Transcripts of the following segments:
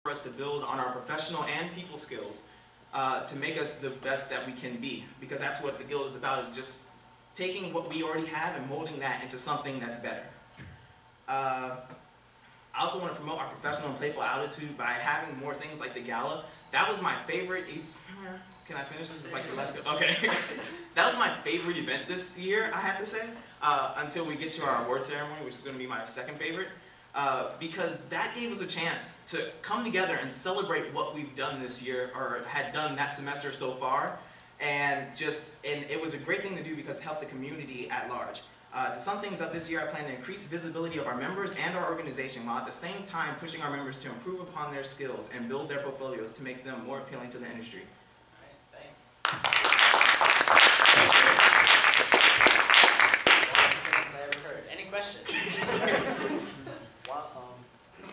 for us to build on our professional and people skills to make us the best that we can be. Because that's what the Guild is about, is just taking what we already have and molding that into something that's better. I also want to promote our professional and playful attitude by having more things like the gala. That was my favorite. Can I finish this? It's like the last go. Okay. That was my favorite event this year, I have to say, until we get to our award ceremony, which is going to be my second favorite, because that gave us a chance to come together and celebrate what we've done this year, or had done that semester so far, and it was a great thing to do because it helped the community at large. To sum things up, this year I plan to increase visibility of our members and our organization, while at the same time pushing our members to improve upon their skills and build their portfolios to make them more appealing to the industry. All right, thanks. Things I ever heard. Any questions? Well,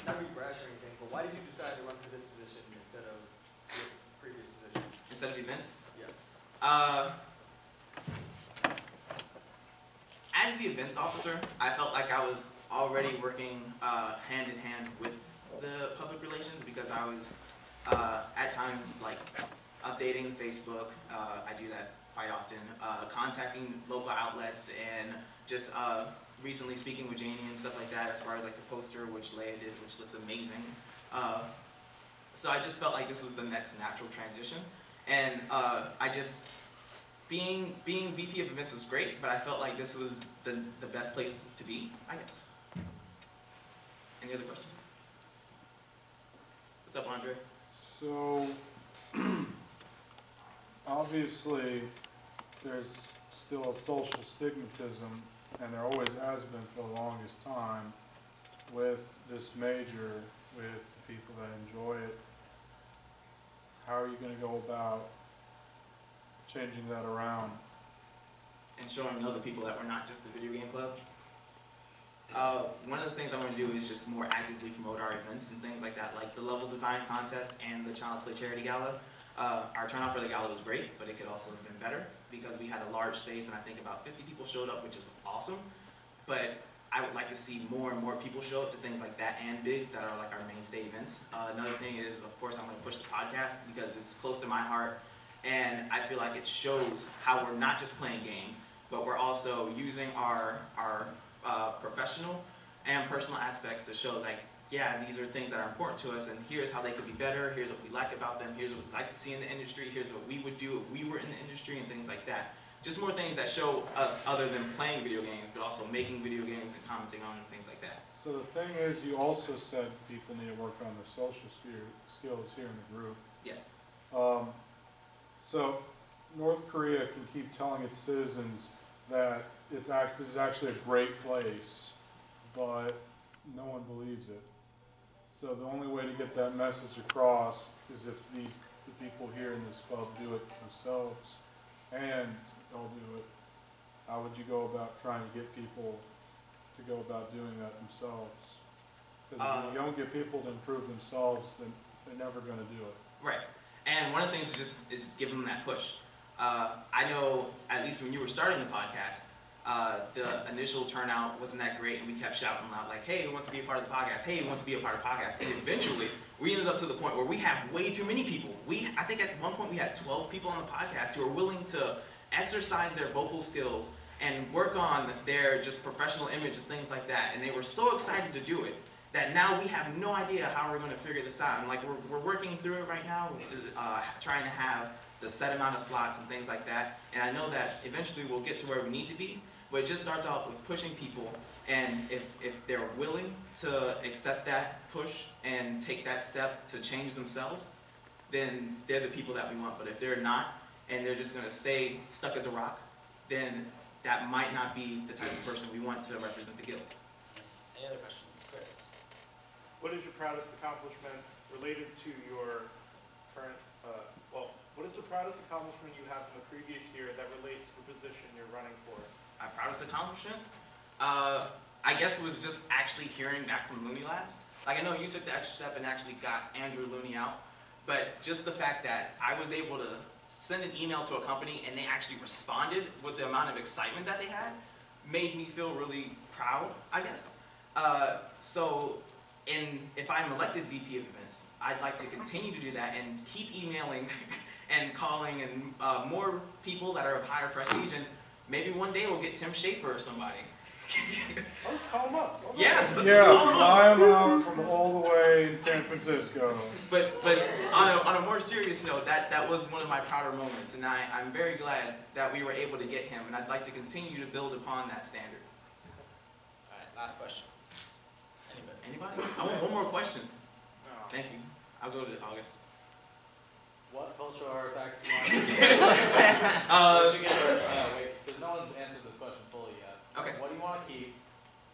not to be brash or anything, but why did you decide to run for this position instead of your previous position? Instead of events? Yes. As the events officer, I felt like I was already working hand in hand with the public relations, because I was at times like updating Facebook. I do that quite often. Contacting local outlets, and just recently speaking with Janie and stuff like that, as far as like the poster which Leia did, which looks amazing. So I just felt like this was the next natural transition, and being VP of events was great, but I felt like this was the best place to be, I guess. Any other questions? What's up, Andre? So, obviously, there's still a social stigmatism, and there always has been for the longest time, with this major, with the people that enjoy it. How are you going to go about changing that around? And showing other people that we're not just the video game club. One of the things I want to do is just more actively promote our events and things like that, like the level design contest and the Child's Play Charity Gala. Our turnout for the gala was great, but it could also have been better because we had a large space, and I think about 50 people showed up, which is awesome. But I would like to see more and more people show up to things like that and bigs that are like our mainstay events. Another thing is, of course, I'm going to push the podcast because it's close to my heart. And I feel like it shows how we're not just playing games, but we're also using our professional and personal aspects to show, like, yeah, these are things that are important to us, and here's how they could be better, here's what we like about them, here's what we'd like to see in the industry, here's what we would do if we were in the industry, and things like that. Just more things that show us other than playing video games, but also making video games and commenting on and things like that. So the thing is, you also said people need to work on their social skills here in the group. Yes. So North Korea can keep telling its citizens that this is actually a great place, but no one believes it. So the only way to get that message across is if the people here in this club do it themselves, and they'll do it. How would you go about trying to get people to go about doing that themselves? Because if you don't get people to improve themselves, then they're never going to do it. Right. And one of the things is give them that push. I know, at least when you were starting the podcast, the initial turnout wasn't that great, and we kept shouting out like, hey, who wants to be a part of the podcast? Hey, who wants to be a part of the podcast? And eventually, we ended up to the point where we have way too many people. I think at one point we had 12 people on the podcast who were willing to exercise their vocal skills and work on their just professional image and things like that. And they were so excited to do it that now we have no idea how we're going to figure this out. And like we're working through it right now, trying to have the set amount of slots and things like that. And I know that eventually we'll get to where we need to be, but it just starts off with pushing people. And if they're willing to accept that push and take that step to change themselves, then they're the people that we want. But if they're not, and they're just going to stay stuck as a rock, then that might not be the type of person we want to represent the Guild. Any other questions? Chris? What is your proudest accomplishment related to your current, what is the proudest accomplishment you have from the previous year that relates to the position you're running for? My proudest accomplishment? I guess it was just actually hearing back from Looney Labs. Like, I know you took the extra step and actually got Andrew Looney out, but just the fact that I was able to send an email to a company and they actually responded with the amount of excitement that they had made me feel really proud, I guess. So if I'm elected VP of events, business. I'd like to continue to do that and keep emailing and calling and more people that are of higher prestige, and maybe one day we'll get Tim Schafer or somebody. Let's call him up. Yeah, let's Yeah, just call him up. fly 'em out from all the way in San Francisco. But on a more serious note, that was one of my prouder moments, and I'm very glad that we were able to get him, and I'd like to continue to build upon that standard. All right, last question. Anybody? I want one more question. No. Thank you. I'll go to August. What cultural artifacts do you want to keep? Wait, because no one's answered this question fully yet. Okay. What do you want to keep?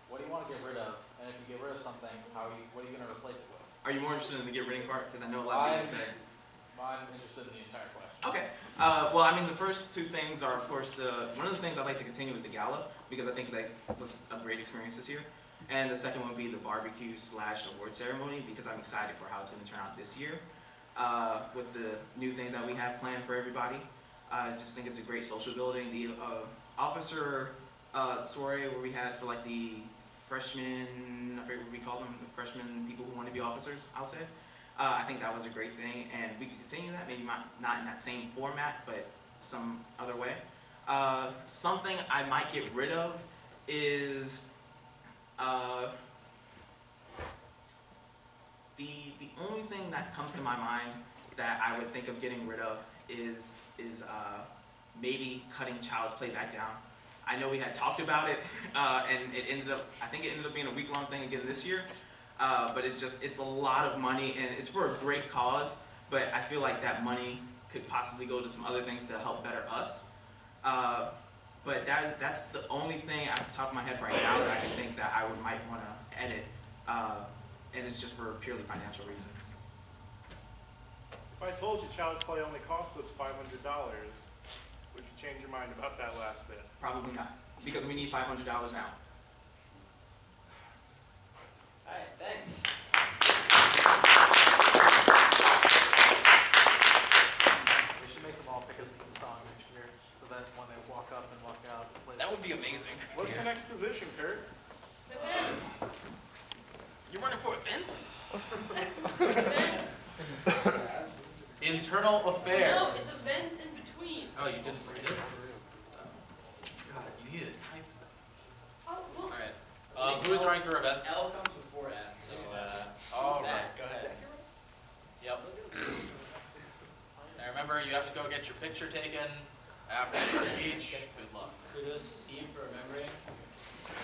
What do you want to get rid of? And if you get rid of something, what are you going to replace it with? Are you more interested in the get rid of part? Because I know a lot of people say. I'm interested in the entire question. Okay. Well, I mean, the first two things are, of course, one of the things I'd like to continue is the gala, because I think that was a great experience this year. And the second one would be the barbecue/award ceremony, because I'm excited for how it's going to turn out this year. With the new things that we have planned for everybody. I just think it's a great social building. The officer soiree where we had for like the freshmen, I forget what we call them, the freshman people who want to be officers, I'll say. I think that was a great thing, and we could continue that, maybe not in that same format, but some other way. Something I might get rid of is the only thing that comes to my mind that I would think of getting rid of is maybe cutting Child's Play back down. I know we had talked about it, and I think it ended up being a week-long thing again this year. But it's a lot of money, and it's for a great cause, but I feel like that money could possibly go to some other things to help better us. But that's the only thing at the top of my head right now that I can think that I might want to edit, and it's just for purely financial reasons. If I told you Child's Play only cost us $500, would you change your mind about that last bit? Probably not, because we need $500 now. All right, thanks. We should make them all pick a song next year, so that when they walk up and walk out, play That would be amazing. What's the next position, Kurt? Events. You're running for events? Events. Internal affairs. No, it's events in between. Oh, you didn't write it? God, you need to type that. Oh, well, Alright. Who's running for events? L comes before S, so, All Zach, right. go ahead. Yep. Now remember, you have to go get your picture taken after your speech. Good luck. Kudos to Steve for remembering.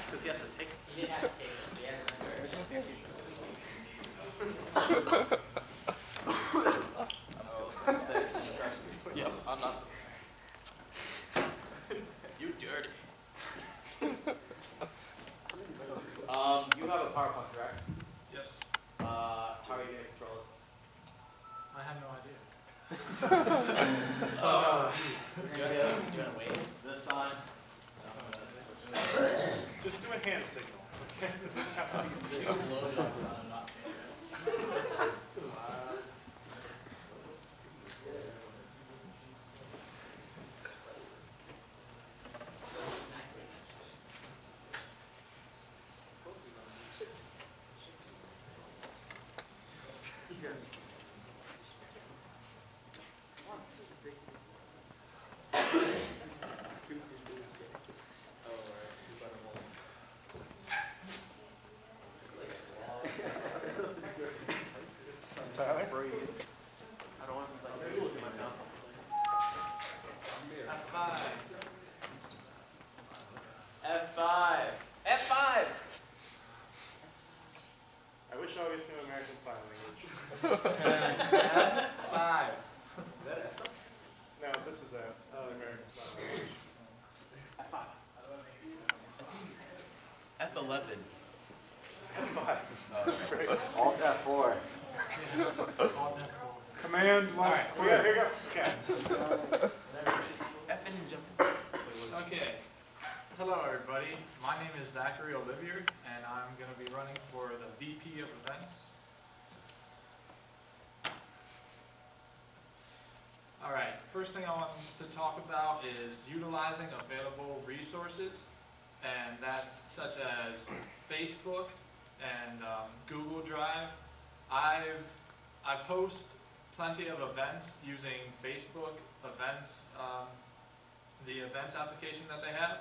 It's because he has to take He didn't have to take it, so he has to remember everything. I'm still Yep, I'm not. You dirty. You have a PowerPoint, correct? Yes. How are you going to control I have no idea. Do you want to wait? it? This sign? Just do a hand signal. You upload it on I'm not I don't want to like noodles in my mouth. F5. F5. F5. I wish August knew American Sign Language. F5. No, this is American Sign Language. F11. F5. Alt F4. Command left click. Here you go. Okay. Okay. Hello, everybody. My name is Zachary Olivier, and I'm going to be running for the VP of Events. All right. First thing I want to talk about is utilizing available resources, and that's such as Facebook and Google Drive. I've I post plenty of events using Facebook events, the events application that they have.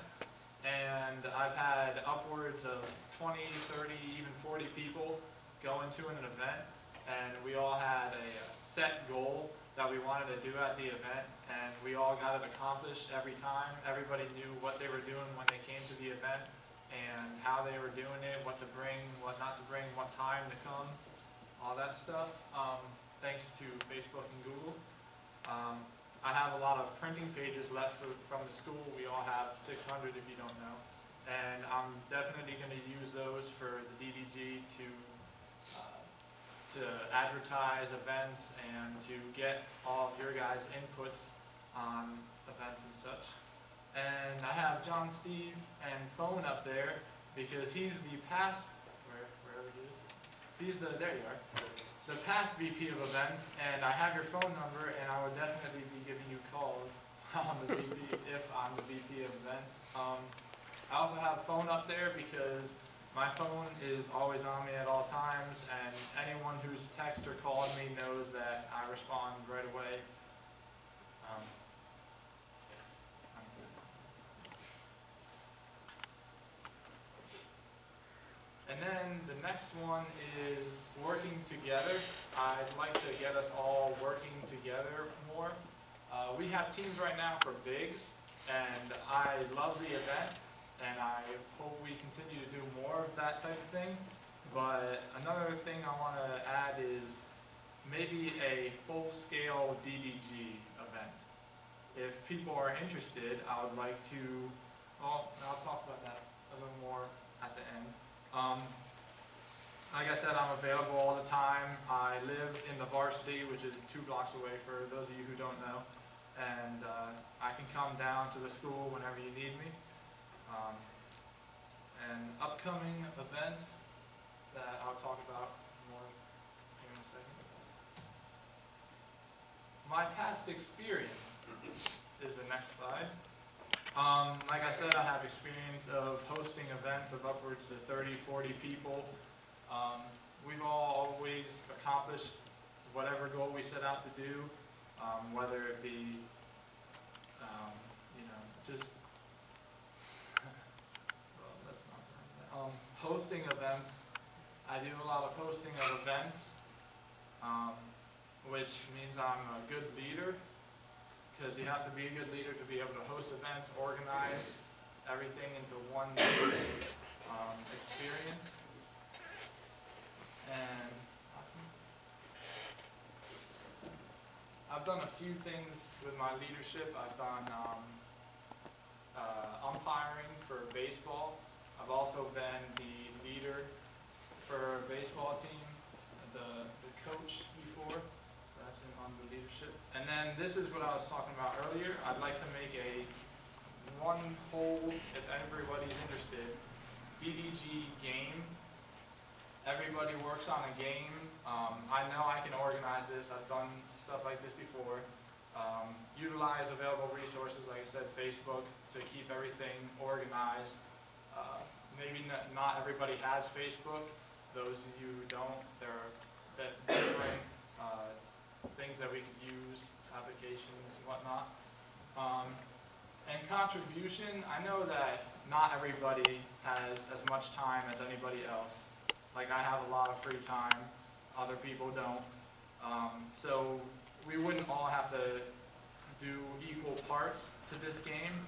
And I've had upwards of 20, 30, even 40 people go into an event, and we all had a set goal that we wanted to do at the event, and we all got it accomplished every time. Everybody knew what they were doing when they came to the event, and how they were doing it, what to bring, what not to bring, what time to come, all that stuff, thanks to Facebook and Google. I have a lot of printing pages left from the school. We all have 600 if you don't know. And I'm definitely going to use those for the DDG to advertise events and to get all of your guys' inputs on events and such. And I have John, Steve, and Phone up there because he's the past, wherever he is, there you are, the past VP of events, and I have your phone number, and I would definitely be giving you calls on the VP if I'm the VP of events. I also have Phone up there because my phone is always on me at all times, and anyone who's texted or called me knows that I respond right away. And then the next one is working together. I'd like to get us all working together more. We have teams right now for bigs, and I love the event, and I hope we continue to do more of that type of thing. But another thing I want to add is maybe a full-scale DDG event. If people are interested, I would like to, well, I'll talk about that a little more at the end. Like I said, I'm available all the time. I live in the Varsity, which is 2 blocks away for those of you who don't know. And I can come down to the school whenever you need me. And upcoming events that I'll talk about more here in a second. My past experience is the next slide. Like I said, I have experience of hosting events of upwards of 30, 40 people. We've all always accomplished whatever goal we set out to do, whether it be, just, well, that's not right. Hosting events. I do a lot of hosting of events, which means I'm a good leader, because you have to be a good leader to be able to host events, organize everything into one experience. And I've done a few things with my leadership. I've done umpiring for baseball. I've also been the leader for a baseball team, the coach before. That's on the leadership. And then this is what I was talking about earlier. I'd like to make a one whole, if everybody's interested, DDG game. Everybody works on a game. I know I can organize this. I've done stuff like this before. Utilize available resources, like I said, Facebook, to keep everything organized. Maybe not everybody has Facebook. Those of you who don't, there are different things that we could use, applications, whatnot. And contribution, I know that not everybody has as much time as anybody else. Like, I have a lot of free time, other people don't. So we wouldn't all have to do equal parts to this game,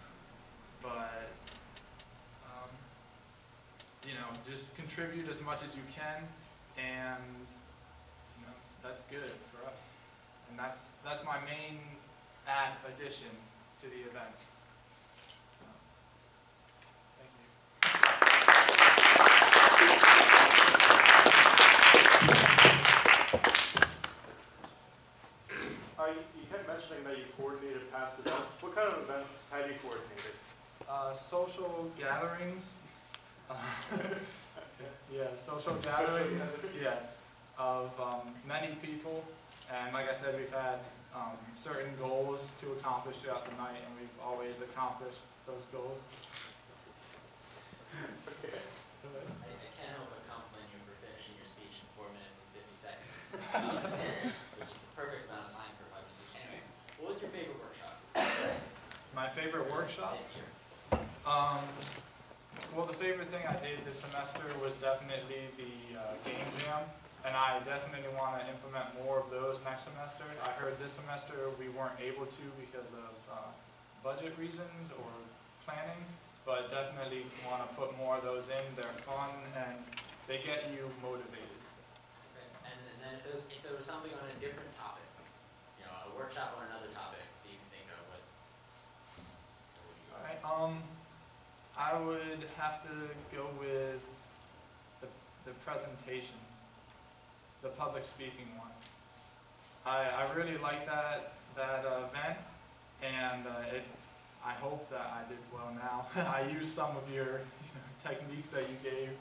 but just contribute as much as you can, and that's good for us. And that's my main addition to the events. Thank you. You kept mentioning that you coordinated past events. What kind of events have you coordinated? Social gatherings. Yeah, social gatherings, yes, of many people. And like I said, we've had certain goals to accomplish throughout the night, and we've always accomplished those goals. I can't help but compliment you for finishing your speech in 4 minutes and 50 seconds. favorite workshop? This year. Well, the favorite thing I did this semester was definitely the game jam, and I definitely want to implement more of those next semester. I heard this semester we weren't able to because of budget reasons or planning, but definitely want to put more of those in. They're fun and they get you motivated. Okay. And then if there was something on a different topic, you know, a workshop on another topic, do you think of what would you go? All right. I would have to go with the presentation, the public speaking one. I really like that event, and I hope that I did well now. I used some of your techniques that you gave.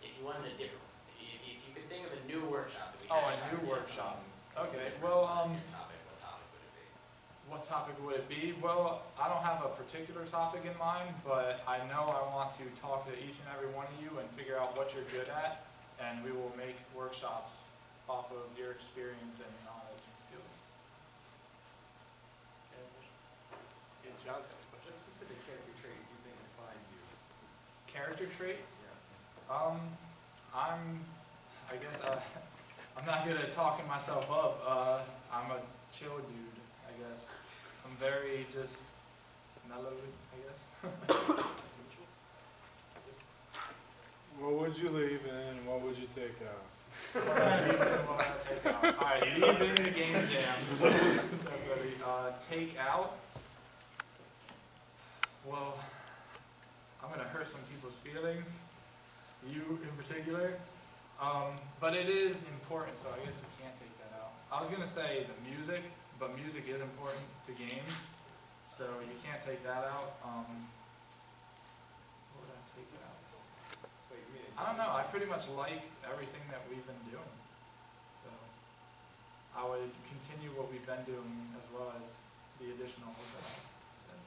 If you wanted a different, if you could think of a new workshop that we Oh, had. a new workshop. Okay. Well, Your topic, what topic would it be? what topic would it be? Well, I don't have a particular topic in mind, but I know I want to talk to each and every one of you and figure out what you're good at, and we will make workshops off of your experience and knowledge and skills. Yeah, John's got a question. What specific character trait do you think defines you? Character trait? Yeah. I guess I'm not good at talking myself up. I'm a chill dude, I guess. I'm very just mellow, I guess. What would you leave in and what would you take out? Alright, leave in the game jam. Definitely. Take out. Well, I'm gonna hurt some people's feelings. You in particular. But it is important, so I guess you can't take that out. I was gonna say the music, but music is important to games, so you can't take that out. What would I take out? I don't know, I pretty much like everything that we've been doing. So I would continue what we've been doing as well as the additional that I said.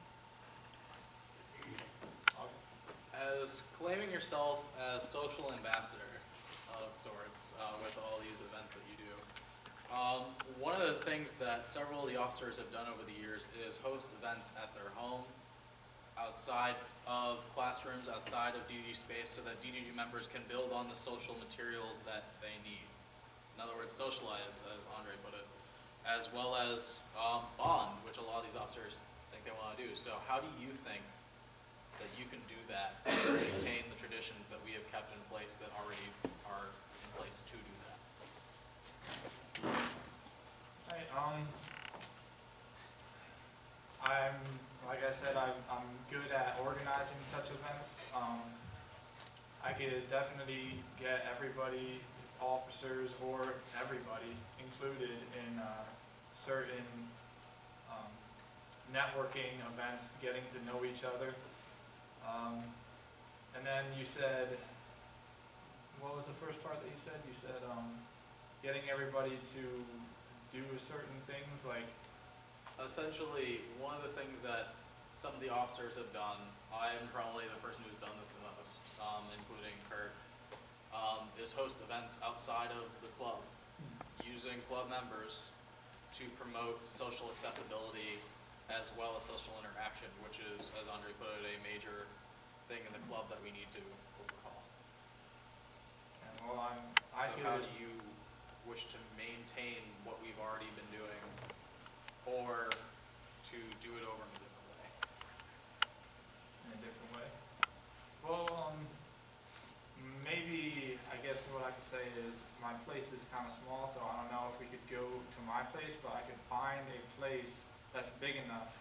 August. As claiming yourself as social ambassador of sorts with all these events that you do, one of the things that several of the officers have done over the years is host events at their home, outside of classrooms, outside of DDG space, so that DDG members can build on the social materials that they need. In other words, socialize, as Andre put it, as well as bond, which a lot of these officers think they want to do. So how do you think that you can do that and maintain the traditions that we have kept in place that already are in place to do that? Right, like I said, I'm good at organizing such events. I could definitely get everybody, officers or everybody, included in certain networking events, getting to know each other. And then you said, what was the first part that you said? You said getting everybody to do certain things like... Essentially, one of the things that some of the officers have done, I'm probably the person who's done this the most, including Kurt, is host events outside of the club, using club members to promote social accessibility as well as social interaction, which is, as Andre put it, a major thing in the club that we need to overhaul. And well, So how do you wish to maintain what we've already been doing, or to do it over in a different way? In a different way. Well, maybe, I guess what I could say is my place is kind of small, so I don't know if we could go to my place, but I could find a place that's big enough,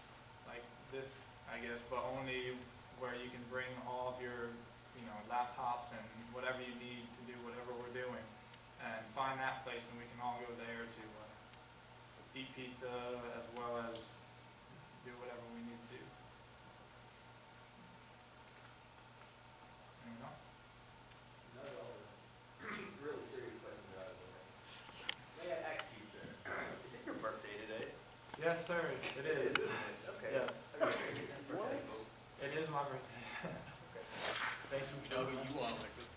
like this, I guess, but only where you can bring all of your, laptops and whatever you need to do whatever we're doing, and find that place, and we can all go there to eat pizza as well as do whatever we need to do. Anything else? Not at all. Really serious question about it. May I ask you, sir? Is it your birthday today? Yes, sir, it is. Isn't it? Okay. Yes, it is my birthday. Thank you. You know who you want to pick.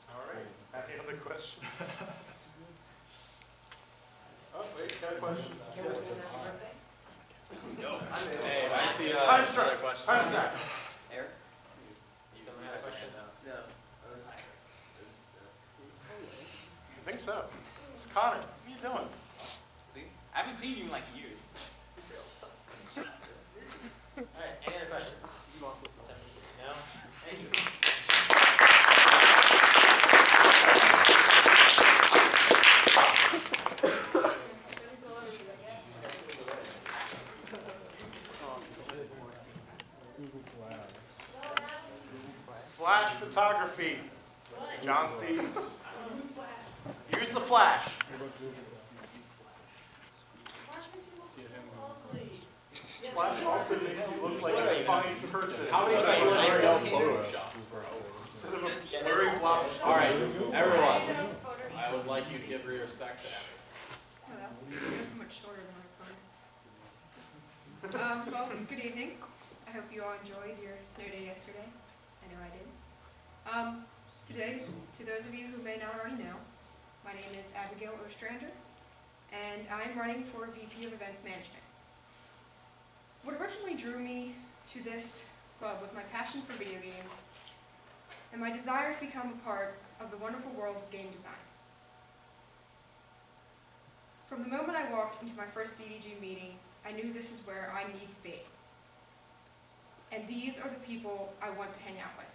All right. Any other questions? Got a question? Hey, I see Time start. another question. Time start. Eric? Someone had a question? No. I think so. It's Connor. What are you doing? See? I haven't seen you in like years. Alright, any other questions? No? Thank you. Flash photography. John Steve. Use the flash. Flash also makes you look like a fine person. How many people know Photoshop? Instead of a blurry blob. All right, everyone, I would like you to give respect to Abby. Hello. You're so much shorter than my phone. Well, good evening. I hope you all enjoyed your snow day yesterday. I know I did. Today, to those of you who may not already know, my name is Abigail Ostrander, and I'm running for VP of Events Management. What originally drew me to this club was my passion for video games and my desire to become a part of the wonderful world of game design. From the moment I walked into my first DDG meeting, I knew this is where I need to be. And these are the people I want to hang out with.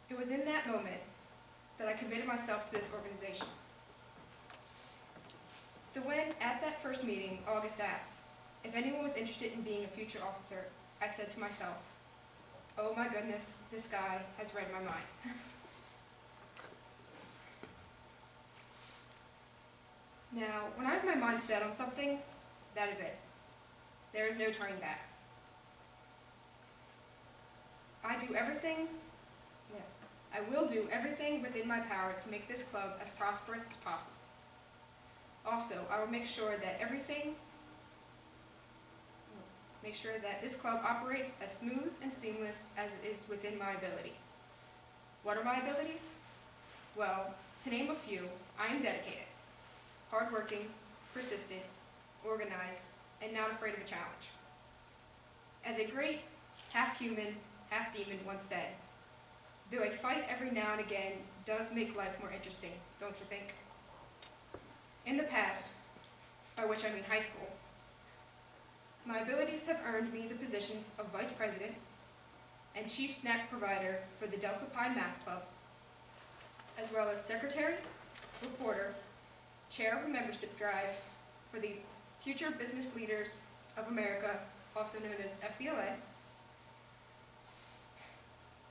It was in that moment that I committed myself to this organization. So when, at that first meeting, August asked if anyone was interested in being a future officer, I said to myself, oh my goodness, this guy has read my mind. Now, when I have my mind set on something, that is it. There is no turning back. I will do everything within my power to make this club as prosperous as possible. Also, I will make sure that this club operates as smooth and seamless as it is within my ability. What are my abilities? Well, to name a few, I am dedicated, hardworking, persistent, organized, and not afraid of a challenge. As a great half-human, half-demon once said, though a fight every now and again does make life more interesting, don't you think? In the past, by which I mean high school, my abilities have earned me the positions of Vice President and Chief Snack Provider for the Delta Pi Math Club, as well as Secretary, Reporter, Chair of the Membership Drive for the Future Business Leaders of America, also known as FBLA.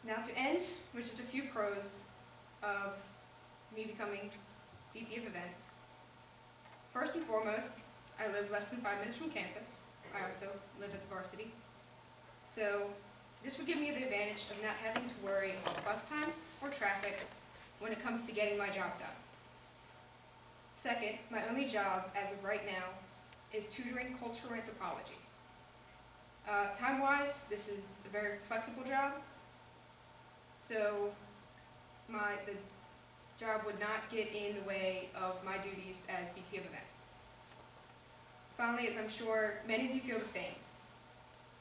Now to end with just a few pros of me becoming VP of Events. First and foremost, I live less than 5 minutes from campus. I also live at the varsity. So this would give me the advantage of not having to worry about bus times or traffic when it comes to getting my job done. Second, my only job as of right now is tutoring cultural anthropology. Time-wise, this is a very flexible job, so the job would not get in the way of my duties as VP of Events. Finally, as I'm sure many of you feel the same,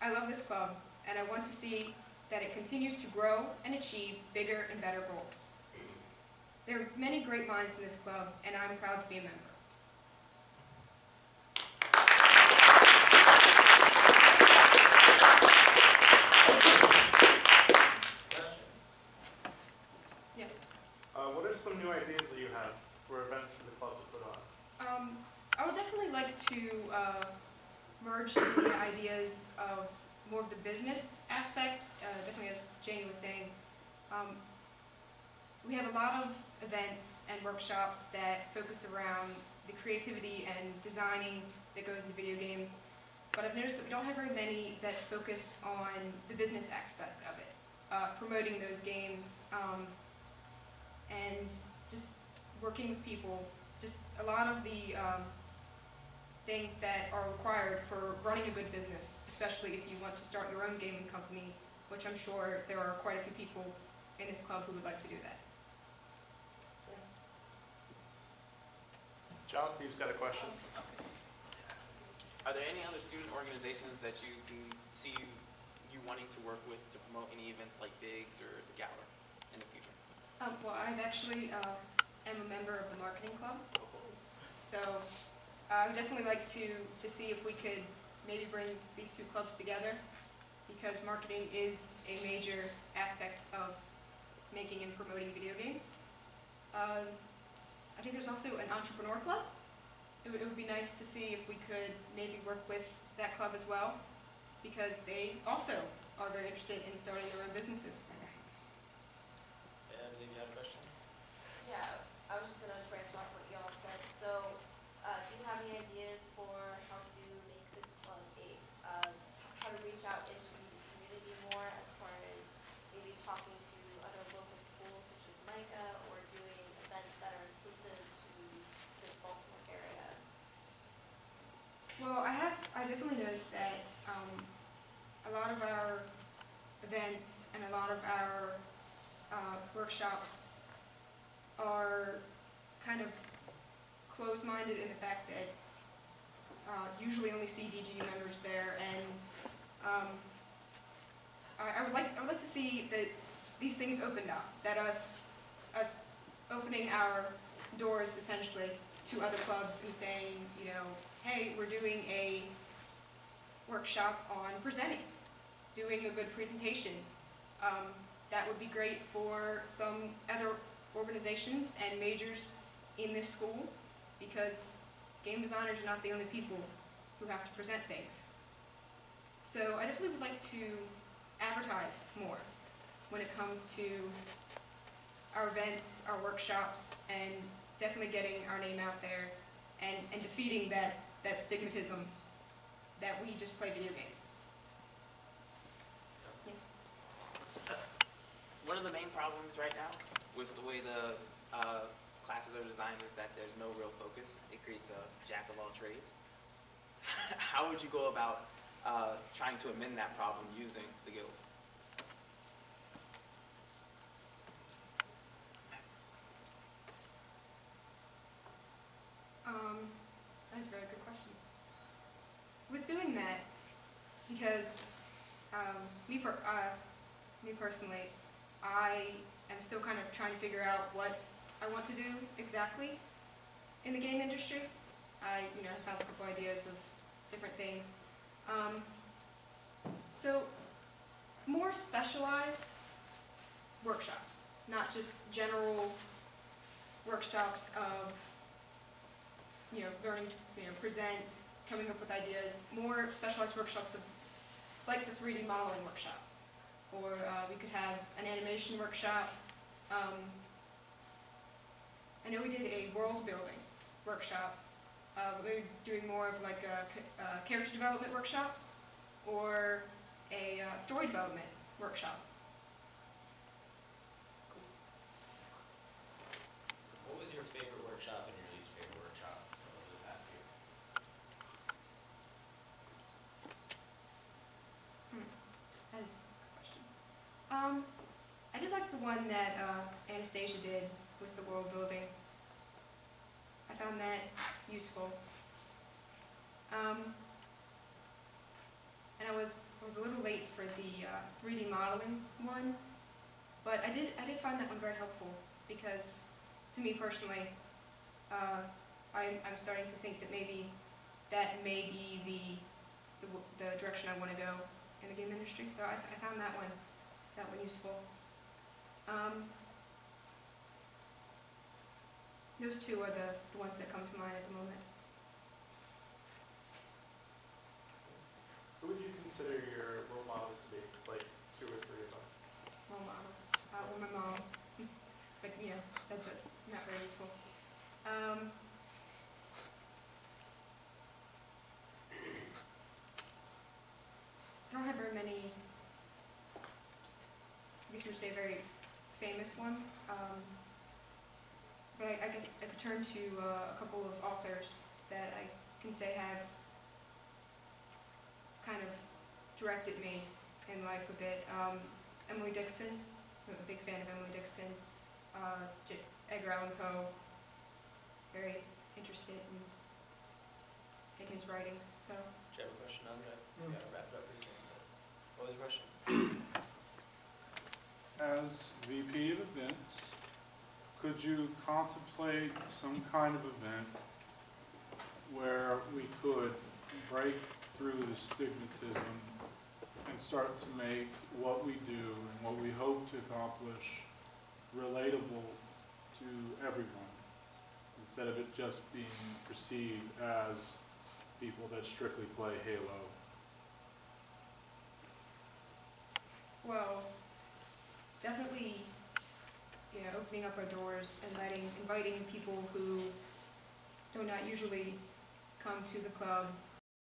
I love this club, and I want to see that it continues to grow and achieve bigger and better goals. There are many great minds in this club, and I'm proud to be a member. Yes. What are some new ideas that you have for events for the club to put on? I would definitely like to merge the ideas of more of the business aspect. Definitely, as Janie was saying, we have a lot of events and workshops that focus around the creativity and designing that goes into video games, but I've noticed that we don't have very many that focus on the business aspect of it, promoting those games, and just working with people, just a lot of the things that are required for running a good business, especially if you want to start your own gaming company, which I'm sure there are quite a few people in this club who would like to do that. John, Steve's got a question. Are there any other student organizations that you can see you wanting to work with to promote any events like Bigs or the Gala in the future? Well, I actually am a member of the marketing club, so I would definitely like to see if we could maybe bring these two clubs together, because marketing is a major aspect of making and promoting video games. I think there's also an entrepreneur club. It would be nice to see if we could maybe work with that club as well, because they also are very interested in starting their own businesses. I believe you had a question? Yeah, I was just gonna branch off what y'all said. So, do you have any ideas for how to make this club how to reach out into the community more, as far as maybe talking to other local schools such as Micah, or doing events that are inclusive to this Baltimore area? Well, I definitely noticed that a lot of our events and a lot of our workshops are kind of closed-minded in the fact that usually only see DG members there, and I would like to see that these things opened up, that us opening our doors essentially to other clubs and saying, you know, hey, we're doing a workshop on presenting, doing a good presentation. That would be great for some other organizations and majors in this school, because game designers are not the only people who have to present things. So I definitely would like to advertise more when it comes to our events, our workshops, and definitely getting our name out there and defeating that stigmatism that we just play video games. Yes. One of the main problems right now with the way the classes are designed is that there's no real focus. It creates a jack of all trades. How would you go about trying to amend that problem using the guild? That's a very good question. With doing that, because me personally, I am still kind of trying to figure out what I want to do exactly in the game industry. I found a couple ideas of different things. So more specialized workshops, not just general workshops of learning to present, coming up with ideas. More specialized workshops of like the 3D modeling workshop, or we could have an animation workshop. I know we did a world building workshop. We're doing more of like a character development workshop or a story development workshop. What was your favorite workshop and your least favorite workshop over the past year? That is a good question. I did like the one that Anastasia did with the world building. I found that useful. And I was a little late for the 3D modeling one, but I did find that one very helpful, because to me personally, I'm starting to think that maybe that may be the direction I want to go in the game industry. So I found that one useful. Those two are the ones that come to mind at the moment. Who would you consider your role models to be? Like 2 or 3 of them? Role models. Or my mom. But that's not very useful. I don't have very many, I guess you would say, very famous ones. But I guess I could turn to a couple of authors that I can say have kind of directed me in life a bit. Emily Dixon, I'm a big fan of Emily Dixon. Edgar Allan Poe, very interested in his writings, so. Do you have a question on that? You gotta wrap it up pretty soon, but what was your question? As VP of events, could you contemplate some kind of event where we could break through the stigmatism and start to make what we do and what we hope to accomplish relatable to everyone, instead of it just being perceived as people that strictly play Halo? Well, definitely, opening up our doors and inviting people who do not usually come to the club